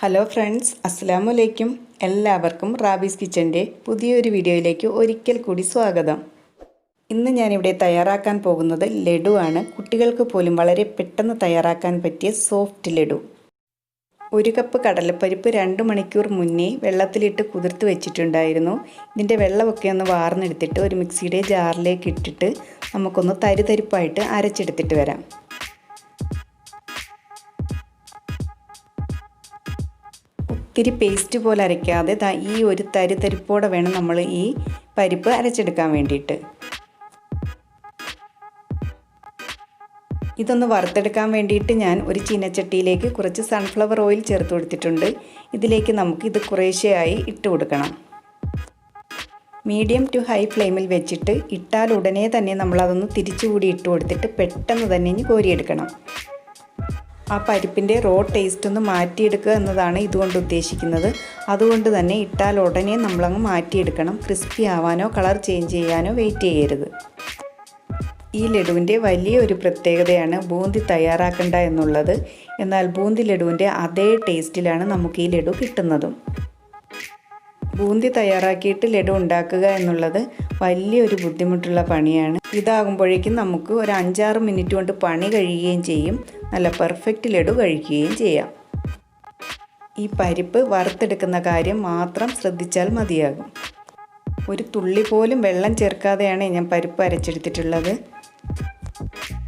Hello friends, അസ്സലാമു അലൈക്കും. എല്ലാവർക്കും റാബീസ് കിച്ചൻ്റെ പുതിയൊരു വീഡിയോയിലേക്ക് ഒരിക്കൽ കൂടി സ്വാഗതം. ഇന്ന് ഞാനിവിടെ തയ്യാറാക്കാൻ പോകുന്നത് ലഡു ആണ്. കുട്ടികൾക്ക് പോലും വളരെ പെട്ടെന്ന് തയ്യാറാക്കാൻ പറ്റിയ സോഫ്റ്റ് ലഡു. 1 കപ്പ് കടലപ്പരിപ്പ് 2 മണിക്കൂർ മുന്നേ വെള്ളത്തിലിട്ട് കുതിർത്ത് വെച്ചിട്ടുണ്ടായിരുന്നു. ഇതിൻ്റെ വെള്ളമൊക്കെ ഒന്ന് വാർന്നെടുത്തിട്ട് ഒരു മിക്സിയുടെ ജാറിലേക്ക് ഇട്ടിട്ട് നമുക്കൊന്ന് തരിതരിപ്പായിട്ട് അരച്ചെടുത്തിട്ട് വരാം. ഒത്തിരി പേസ്റ്റ് പോലെ അരയ്ക്കാതെ ഈ ഒരു തരിതരിപ്പോടെ വേണം നമ്മൾ ഈ പരിപ്പ് അരച്ചെടുക്കാൻ വേണ്ടിയിട്ട്. ഇതൊന്ന് വറുത്തെടുക്കാൻ വേണ്ടിയിട്ട് ഞാൻ ഒരു ചീനച്ചട്ടിയിലേക്ക് കുറച്ച് സൺഫ്ലവർ ഓയിൽ ചേർത്ത് കൊടുത്തിട്ടുണ്ട്. ഇതിലേക്ക് നമുക്ക് ഇത് കുറേശ്ശെയായി ഇട്ട് കൊടുക്കണം. മീഡിയം ടു ഹൈ ഫ്ലെയിമിൽ വെച്ചിട്ട് ഇട്ടാൽ ഉടനെ തന്നെ നമ്മളതൊന്ന് തിരിച്ചുകൂടി ഇട്ട് കൊടുത്തിട്ട് പെട്ടെന്ന് തന്നെ ഇനി കോരിയെടുക്കണം. ആ പരിപ്പിൻ്റെ റോ ടേസ്റ്റ് ഒന്ന് മാറ്റിയെടുക്കുക എന്നതാണ് ഇതുകൊണ്ട് ഉദ്ദേശിക്കുന്നത്. അതുകൊണ്ട് തന്നെ ഇട്ടാൽ ഉടനെ നമ്മളങ്ങ് മാറ്റിയെടുക്കണം. ക്രിസ്പി ആവാനോ കളർ ചേഞ്ച് ചെയ്യാനോ വെയിറ്റ് ചെയ്യരുത്. ഈ ലഡുവിൻ്റെ വലിയൊരു പ്രത്യേകതയാണ് ബൂന്തി തയ്യാറാക്കണ്ട എന്നുള്ളത്. എന്നാൽ ബൂന്തി ലഡുവിൻ്റെ അതേ ടേസ്റ്റിലാണ് നമുക്ക് ഈ ലഡു കിട്ടുന്നതും. ബൂന്തി തയ്യാറാക്കിയിട്ട് ലഡു ഉണ്ടാക്കുക എന്നുള്ളത് വലിയൊരു ബുദ്ധിമുട്ടുള്ള പണിയാണ്. ഇതാകുമ്പോഴേക്കും നമുക്ക് ഒരു 5-6 മിനിറ്റ് കൊണ്ട് പണി കഴിയുകയും ചെയ്യും. നല്ല പെർഫെക്റ്റ് ലഡു കഴിക്കുകയും ചെയ്യാം. ഈ പരിപ്പ് വറുത്തെടുക്കുന്ന കാര്യം മാത്രം ശ്രദ്ധിച്ചാൽ മതിയാകും. ഒരു തുള്ളി പോലും വെള്ളം ചേർക്കാതെയാണ് ഞാൻ പരിപ്പ് അരച്ചെടുത്തിട്ടുള്ളത്.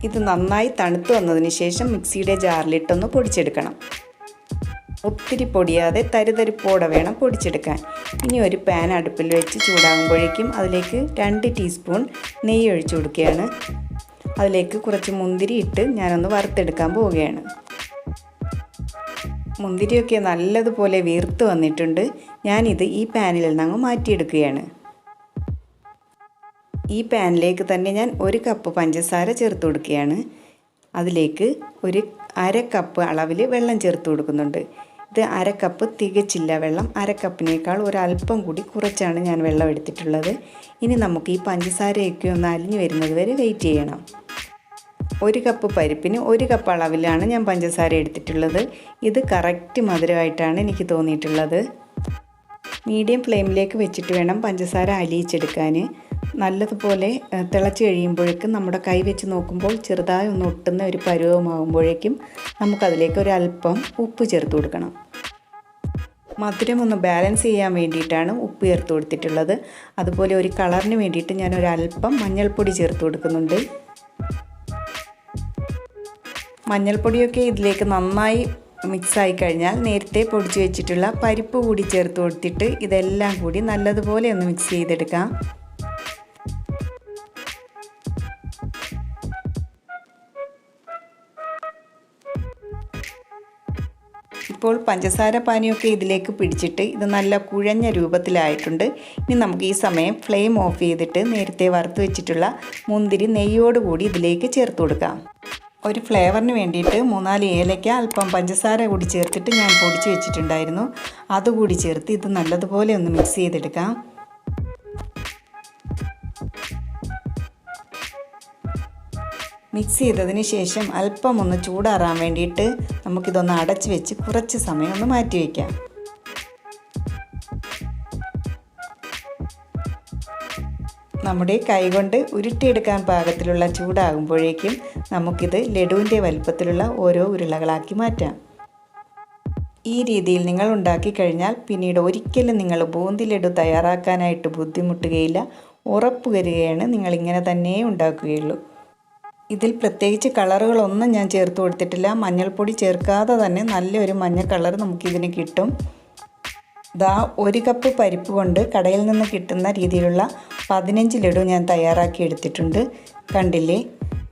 ഇത് നന്നായി തണുത്ത് വന്നതിന് ശേഷം മിക്സിയുടെ ജാറിലിട്ടൊന്ന് പൊടിച്ചെടുക്കണം. ഒത്തിരി പൊടിയാതെ തരിതരിപ്പോടെ വേണം പൊടിച്ചെടുക്കാൻ. ഇനി ഒരു പാൻ അടുപ്പിൽ വെച്ച് ചൂടാകുമ്പോഴേക്കും അതിലേക്ക് 2 ടീസ്പൂൺ നെയ്യ് ഒഴിച്ചു കൊടുക്കുകയാണ്. അതിലേക്ക് കുറച്ച് മുന്തിരി ഇട്ട് ഞാനൊന്ന് വറുത്തെടുക്കാൻ പോവുകയാണ്. മുന്തിരിയൊക്കെ നല്ലതുപോലെ വീർത്ത് വന്നിട്ടുണ്ട്. ഞാനിത് ഈ പാനിൽ നിന്നങ്ങ് മാറ്റിയെടുക്കുകയാണ്. ഈ പാനിലേക്ക് തന്നെ ഞാൻ 1 കപ്പ് പഞ്ചസാര ചേർത്ത് കൊടുക്കുകയാണ്. അതിലേക്ക് ഒരു 1/2 കപ്പ് അളവിൽ വെള്ളം ചേർത്ത് കൊടുക്കുന്നുണ്ട്. ഇത് 1/2 കപ്പ് തികച്ചില്ല വെള്ളം. 1/2 കപ്പിനേക്കാൾ ഒരല്പം കൂടി കുറച്ചാണ് ഞാൻ വെള്ളം എടുത്തിട്ടുള്ളത്. ഇനി നമുക്ക് ഈ പഞ്ചസാരയൊക്കെ ഒന്ന് അലിഞ്ഞു വരുന്നത് വരെ വെയിറ്റ് ചെയ്യണം. 1 കപ്പ് പരിപ്പിന് 1 കപ്പ് അളവിലാണ് ഞാൻ പഞ്ചസാര എടുത്തിട്ടുള്ളത്. ഇത് കറക്റ്റ് മധുരമായിട്ടാണ് എനിക്ക് തോന്നിയിട്ടുള്ളത്. മീഡിയം ഫ്ലെയിമിലേക്ക് വെച്ചിട്ട് വേണം പഞ്ചസാര അലിയിച്ചെടുക്കാൻ. നല്ലതുപോലെ തിളച്ച് കഴിയുമ്പോഴേക്കും നമ്മുടെ കൈ വെച്ച് നോക്കുമ്പോൾ ചെറുതായി ഒന്ന് ഒട്ടുന്ന ഒരു പരുവമാകുമ്പോഴേക്കും നമുക്കതിലേക്ക് ഒരല്പം ഉപ്പ് ചേർത്ത് കൊടുക്കണം. മധുരം ഒന്ന് ബാലൻസ് ചെയ്യാൻ വേണ്ടിയിട്ടാണ് ഉപ്പ് ചേർത്ത് കൊടുത്തിട്ടുള്ളത്. അതുപോലെ ഒരു കളറിന് വേണ്ടിയിട്ട് ഞാൻ ഒരല്പം മഞ്ഞൾപ്പൊടി ചേർത്ത് കൊടുക്കുന്നുണ്ട്. മഞ്ഞൾപ്പൊടിയൊക്കെ ഇതിലേക്ക് നന്നായി മിക്സായി കഴിഞ്ഞാൽ നേരത്തെ പൊടിച്ച് വെച്ചിട്ടുള്ള പരിപ്പ് കൂടി ചേർത്ത് കൊടുത്തിട്ട് ഇതെല്ലാം കൂടി നല്ലതുപോലെ ഒന്ന് മിക്സ് ചെയ്തെടുക്കാം. ഇപ്പോൾ പഞ്ചസാര പാനിയൊക്കെ ഇതിലേക്ക് പിടിച്ചിട്ട് ഇത് നല്ല കുഴഞ്ഞ രൂപത്തിലായിട്ടുണ്ട്. ഇനി നമുക്ക് ഈ സമയം ഫ്ലെയിം ഓഫ് ചെയ്തിട്ട് നേരത്തെ വറുത്ത് വെച്ചിട്ടുള്ള മുന്തിരി നെയ്യോടുകൂടി ഇതിലേക്ക് ചേർത്ത് കൊടുക്കാം. ഒരു ഫ്ലേവറിന് വേണ്ടിയിട്ട് 3-4 ഏലയ്ക്ക അല്പം പഞ്ചസാര കൂടി ചേർത്തിട്ട് ഞാൻ പൊടിച്ച് വെച്ചിട്ടുണ്ടായിരുന്നു. അതുകൂടി ചേർത്ത് ഇത് നല്ലതുപോലെ ഒന്ന് മിക്സ് ചെയ്തെടുക്കാം. മിക്സ് ചെയ്തതിന് ശേഷം അല്പം ഒന്ന് ചൂടാറാൻ വേണ്ടിയിട്ട് നമുക്കിതൊന്ന് അടച്ച് വെച്ച് കുറച്ച് സമയം ഒന്ന് മാറ്റി വയ്ക്കാം. നമ്മുടെ കൈകൊണ്ട് ഉരുട്ടിയെടുക്കാൻ പാകത്തിലുള്ള ചൂടാകുമ്പോഴേക്കും നമുക്കിത് ലഡുവിൻ്റെ വലുപ്പത്തിലുള്ള ഓരോ ഉരുളകളാക്കി മാറ്റാം. ഈ രീതിയിൽ നിങ്ങൾ ഉണ്ടാക്കി കഴിഞ്ഞാൽ പിന്നീട് ഒരിക്കലും നിങ്ങൾ ബൂന്തി ലഡു തയ്യാറാക്കാനായിട്ട് ബുദ്ധിമുട്ടുകയില്ല. ഉറപ്പ് വരികയാണ് നിങ്ങളിങ്ങനെ തന്നെ ഉണ്ടാക്കുകയുള്ളൂ. ഇതിൽ പ്രത്യേകിച്ച് കളറുകളൊന്നും ഞാൻ ചേർത്ത് കൊടുത്തിട്ടില്ല. മഞ്ഞൾപ്പൊടി ചേർക്കാതെ തന്നെ നല്ലൊരു മഞ്ഞ കളർ നമുക്കിതിന് കിട്ടും. 1 കപ്പ് പരിപ്പ് കൊണ്ട് കടയിൽ നിന്ന് കിട്ടുന്ന രീതിയിലുള്ള 15 ലഡു ഞാൻ തയ്യാറാക്കി എടുത്തിട്ടുണ്ട്. കണ്ടില്ലേ,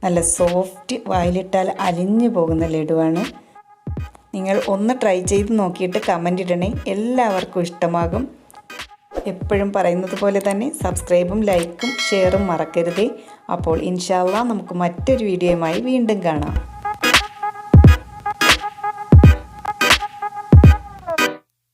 നല്ല സോഫ്റ്റ്, വായിലിട്ടാൽ അലിഞ്ഞു പോകുന്ന ലഡുവാണ്. നിങ്ങൾ ഒന്ന് ട്രൈ ചെയ്ത് നോക്കിയിട്ട് കമൻ്റ് ഇടണേ. എല്ലാവർക്കും ഇഷ്ടമാകും. എപ്പോഴും പറയുന്നത് പോലെ തന്നെ സബ്സ്ക്രൈബും ലൈക്കും ഷെയറും മറക്കരുതേ. അപ്പോൾ ഇൻഷാ അല്ലാഹ് നമുക്ക് മറ്റൊരു വീഡിയോയുമായി വീണ്ടും കാണാം.